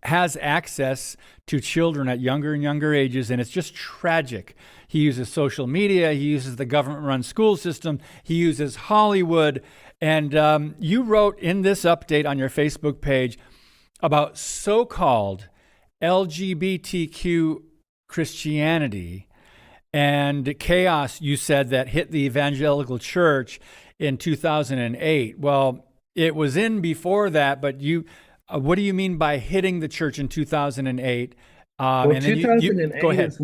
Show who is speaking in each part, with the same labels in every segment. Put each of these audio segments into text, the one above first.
Speaker 1: has access to children at younger and younger ages, and it's just tragic. He uses social media. He uses the government-run school system. He uses Hollywood. And you wrote in this update on your Facebook page about so-called LGBTQ Christianity and chaos, you said, that hit the evangelical church in 2008. Well, it was in before that, but what do you mean by hitting the church in 2008?
Speaker 2: Well,
Speaker 1: And then go
Speaker 2: 2008
Speaker 1: ahead.
Speaker 2: is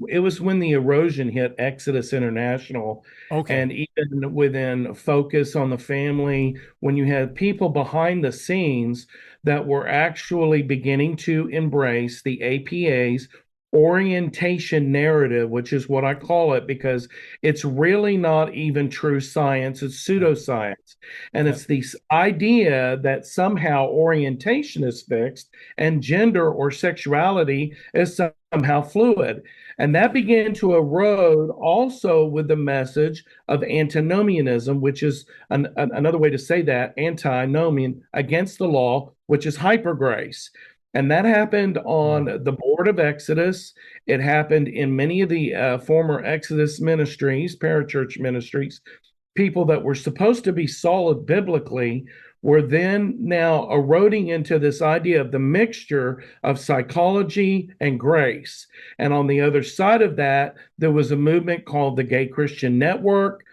Speaker 2: it was when the erosion hit Exodus International,
Speaker 1: Okay.
Speaker 2: and even within Focus on the Family, when you had people behind the scenes that were actually beginning to embrace the APA's orientation narrative, which is what I call it, because it's really not even true science, it's
Speaker 1: Yep.
Speaker 2: pseudoscience. And
Speaker 1: Yep.
Speaker 2: it's this idea that somehow orientation is fixed and gender or sexuality is somehow fluid. And that began to erode also with the message of antinomianism, which is another way to say that, antinomian, against the law, which is hyper grace. And that happened on the board of Exodus. It happened in many of the former Exodus ministries, parachurch ministries. People that were supposed to be solid biblically were then now eroding into this idea of the mixture of psychology and grace. And on the other side of that, there was a movement called the Gay Christian Network.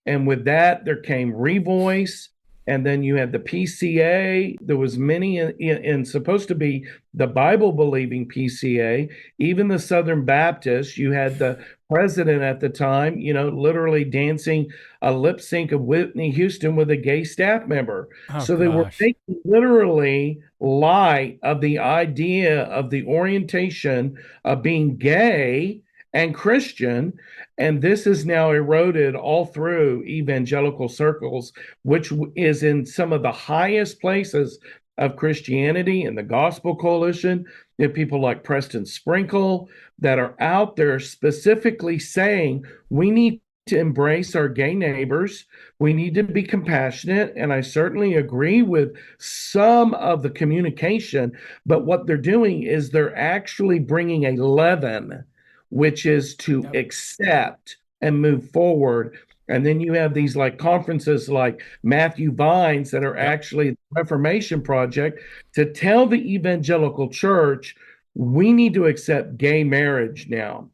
Speaker 2: And with that, there came Revoice. And then you had the PCA. There was many in supposed to be the Bible believing PCA, even the Southern Baptists. You had the president at the time, literally dancing a lip sync of Whitney Houston with a gay staff member.
Speaker 1: Oh
Speaker 2: So they were
Speaker 1: gosh.
Speaker 2: making literally light of the idea of the orientation of being gay and Christian. And this is now eroded all through evangelical circles, which is in some of the highest places of Christianity and the Gospel Coalition. You have people like Preston Sprinkle that are out there specifically saying we need to embrace our gay neighbors. We need to be compassionate. And I certainly agree with some of the communication. But what they're doing is they're actually bringing a leaven, which is to
Speaker 1: Yep.
Speaker 2: accept and move forward. And then you have these like conferences like Matthew Vines that are
Speaker 1: Yep.
Speaker 2: actually the Reformation Project to tell the evangelical church, we need to accept gay marriage now.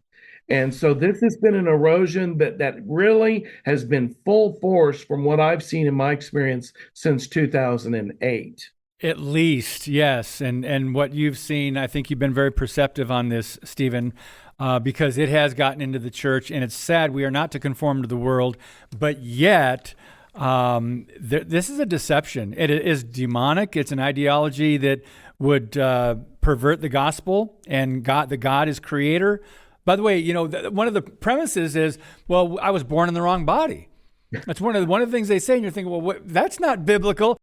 Speaker 2: And so this has been an erosion that really has been full force from what I've seen in my experience since 2008.
Speaker 1: At least, yes. And what you've seen, I think you've been very perceptive on this, Stephen, because it has gotten into the church, and it's sad we are not to conform to the world, but yet this is a deception. It is demonic. It's an ideology that would pervert the gospel, and God is creator. By the way, one of the premises is, well, I was born in the wrong body. That's one of the things they say, and you're thinking, well, that's not biblical.